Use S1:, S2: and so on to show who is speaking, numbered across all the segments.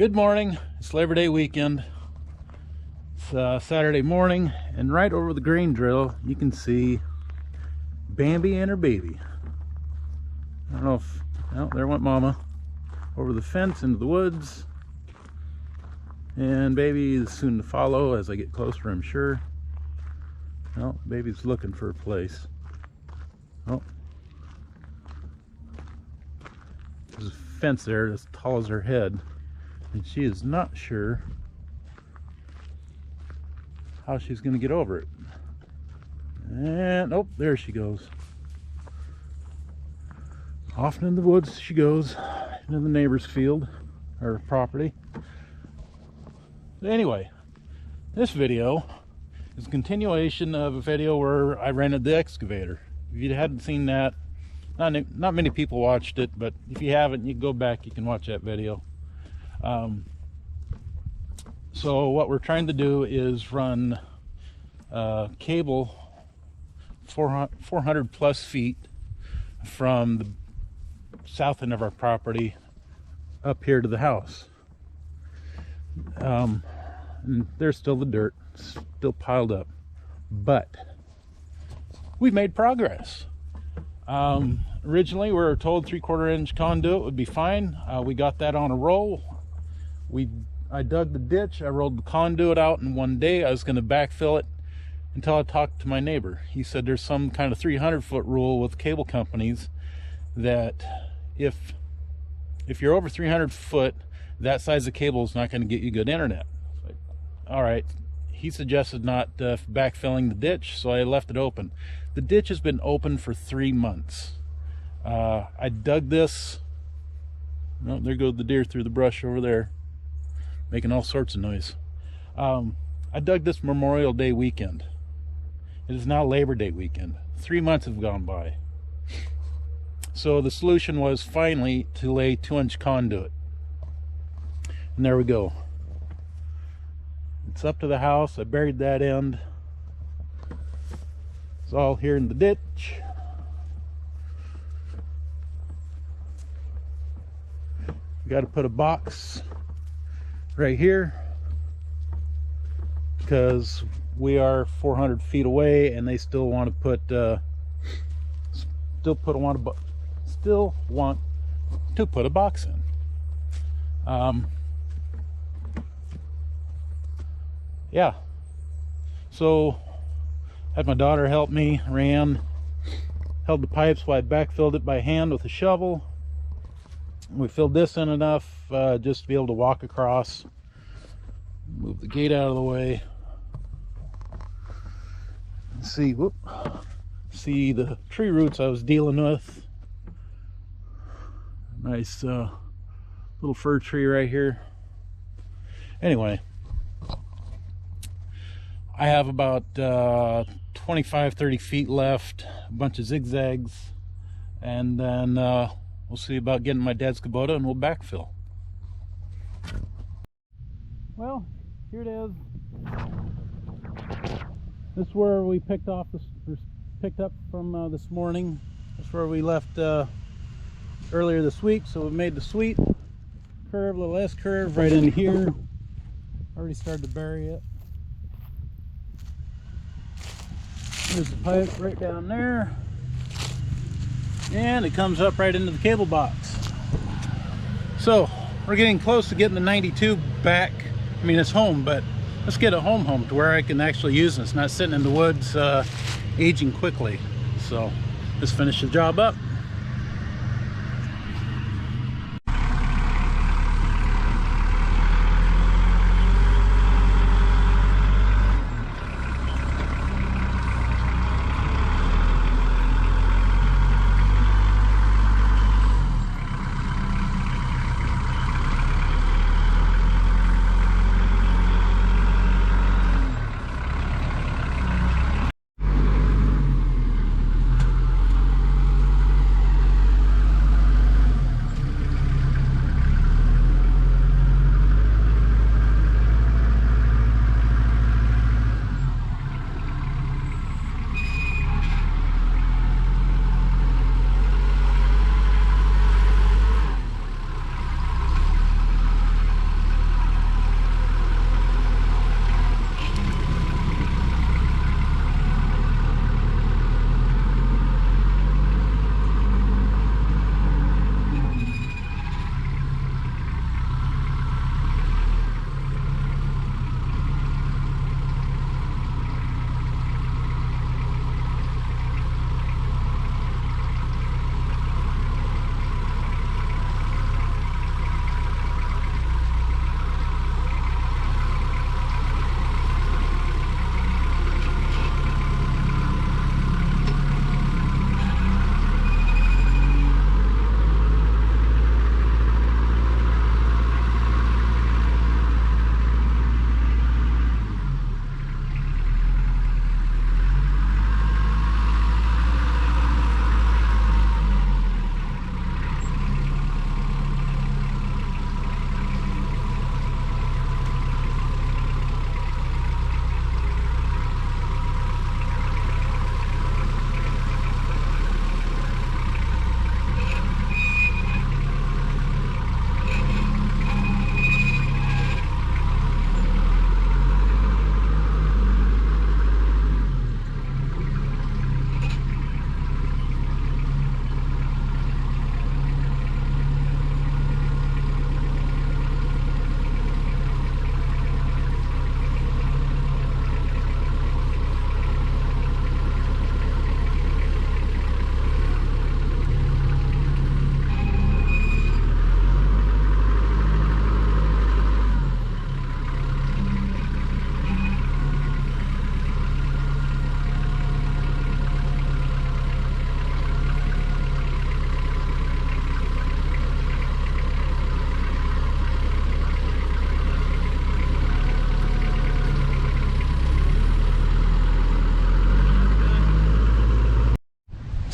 S1: Good morning. It's Labor Day weekend. It's Saturday morning, and right over the grain drill you can see Bambi and her baby. I don't know if, oh, there went Mama over the fence into the woods, and baby is soon to follow as I get closer, I'm sure. Oh, baby's looking for a place. Oh, there's a fence there as tall as her head, and she is not sure how she's going to get over it. And oh, there she goes. Off into the woods she goes, into the neighbor's field or property. But anyway, this video is a continuation of a video where I rented the excavator. If you hadn't seen that, not many people watched it, but if you haven't, you can go back, you can watch that video. So what we're trying to do is run cable 400 plus feet from the south end of our property up here to the house. And there's still the dirt, still piled up, but we've made progress. Originally we were told 3/4 inch conduit would be fine. We got that on a roll. I dug the ditch, I rolled the conduit out in one day. I was going to backfill it until I talked to my neighbor. He said there's some kind of 300-foot rule with cable companies that if you're over 300 foot, that size of cable is not going to get you good internet. Like, all right. He suggested not backfilling the ditch, so I left it open. The ditch has been open for 3 months. I dug this. Oh, there goes the deer through the brush over there, making all sorts of noise. I dug this Memorial Day weekend. It is now Labor Day weekend. 3 months have gone by. So the solution was finally to lay 2-inch conduit. And there we go. It's up to the house. I buried that end. It's all here in the ditch. Got to put a box right here because we are 400 feet away, and they still want to put still want to put a box in. Yeah, so had my daughter help me. Raeann held the pipes while I backfilled it by hand with a shovel. We filled this in enough just to be able to walk across. Move the gate out of the way. See, see the tree roots I was dealing with. Nice little fir tree right here. Anyway, I have about 25-30 feet left, a bunch of zigzags, and then we'll see about getting my dad's Kubota, and we'll backfill. Well, here it is. This is where we picked up from this morning. That's where we left earlier this week. So we made the sweet curve, little S curve right in here. Already started to bury it. There's the pipe right down there, and it comes up right into the cable box. So we're getting close to getting the 92 back. I mean, it's home, but let's get it home to where I can actually use it. It's not sitting in the woods aging quickly. So let's finish the job up.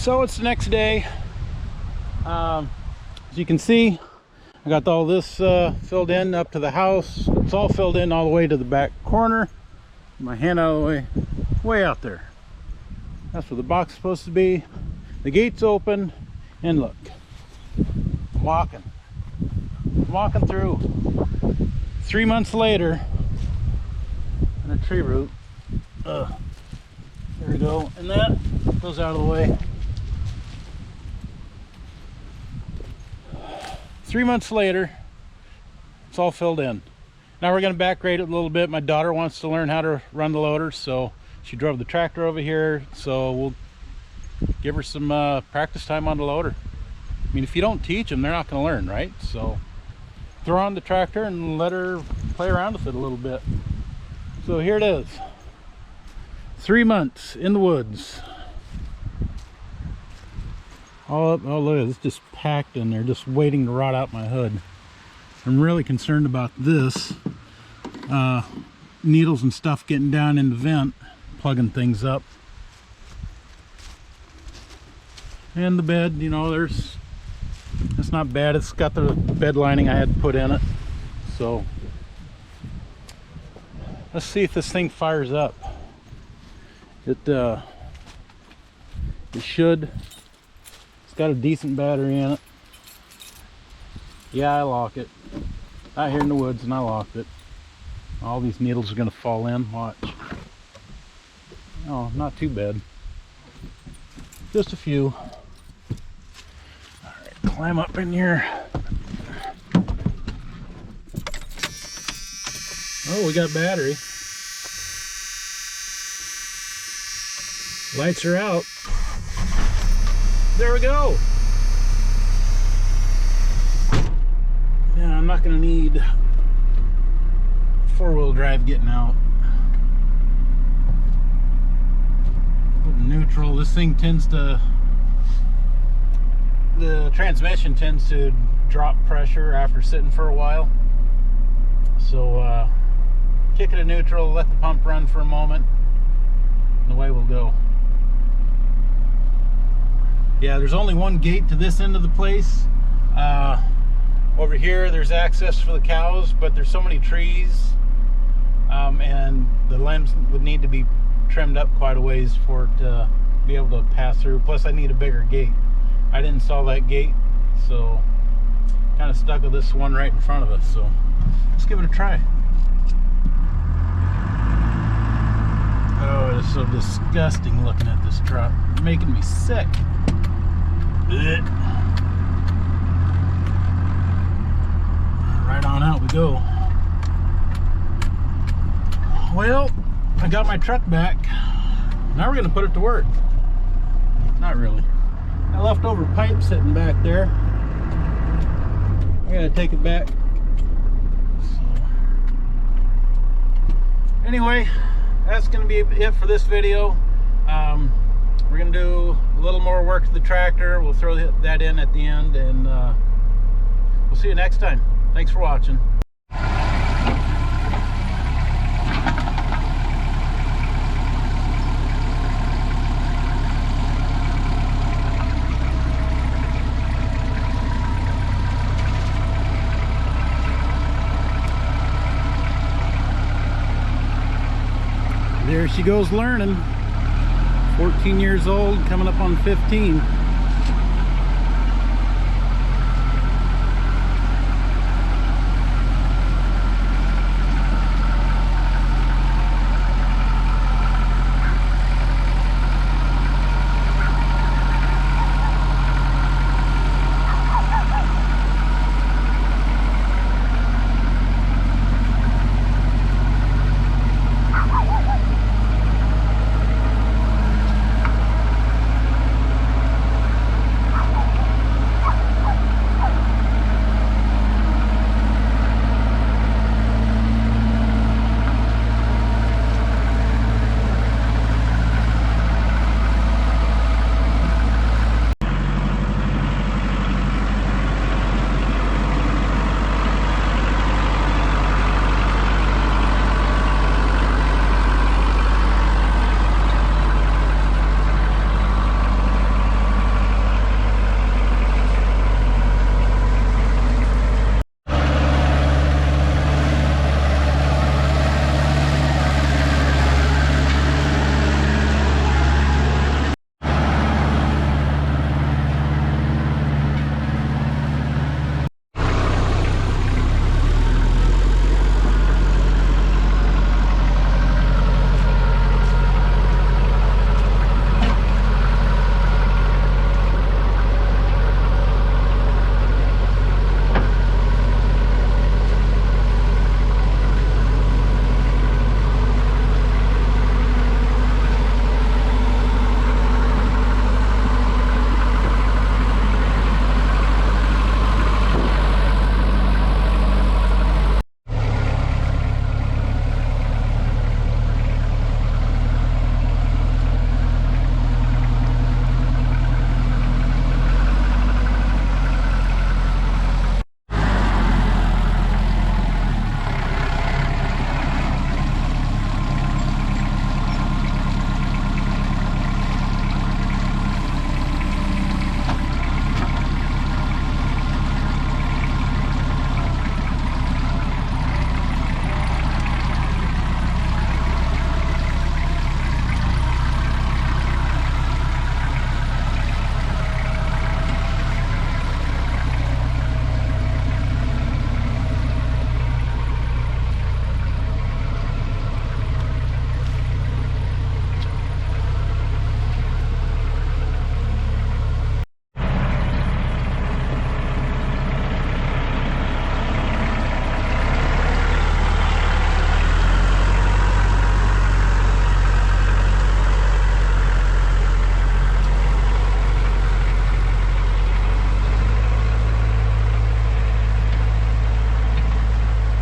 S1: So it's the next day. As you can see, I got all this filled in up to the house. It's all filled in all the way to the back corner. My hand out of the way, way out there. That's where the box is supposed to be. The gate's open, and look, I'm walking through. 3 months later, and a tree root. There we go, and that goes out of the way. 3 months later, it's all filled in. Now we're going to backgrade it a little bit. My daughter wants to learn how to run the loader, so she drove the tractor over here, so we'll give her some practice time on the loader. I mean, if you don't teach them, they're not going to learn, right? So throw on the tractor and let her play around with it a little bit. So here it is. 3 months in the woods. Oh, look at this, just packed in there, just waiting to rot out my hood. I'm really concerned about this. Needles and stuff getting down in the vent, plugging things up. And the bed, you know, it's not bad. It's got the bed lining I had to put in it. So let's see if this thing fires up. It should. It's got a decent battery in it. Yeah, I lock it. Out here in the woods, and I locked it. All these needles are going to fall in. Watch. Oh, not too bad. Just a few. Alright, climb up in here. Oh, we got battery. Lights are out. There we go. Yeah, I'm not going to need four-wheel drive getting out. Put neutral. This thing tends to, the transmission tends to drop pressure after sitting for a while. So kick it to neutral, let the pump run for a moment, and away we'll go. Yeah, there's only one gate to this end of the place. Over here there's access for the cows, but there's so many trees, and the limbs would need to be trimmed up quite a ways for it to be able to pass through. Plus I need a bigger gate. I didn't install that gate, so kind of stuck with this one right in front of us. So let's give it a try. Oh, it's so disgusting looking at this truck. It's making me sick. Blech. Right on out we go. Well, I got my truck back. Now we're gonna put it to work. Not really. Got leftover pipe sitting back there. I gotta take it back. So, anyway, that's gonna be it for this video. We're gonna do a little more work to the tractor. We'll throw that in at the end, and we'll see you next time. Thanks for watching. There she goes learning. 14 years old, coming up on 15.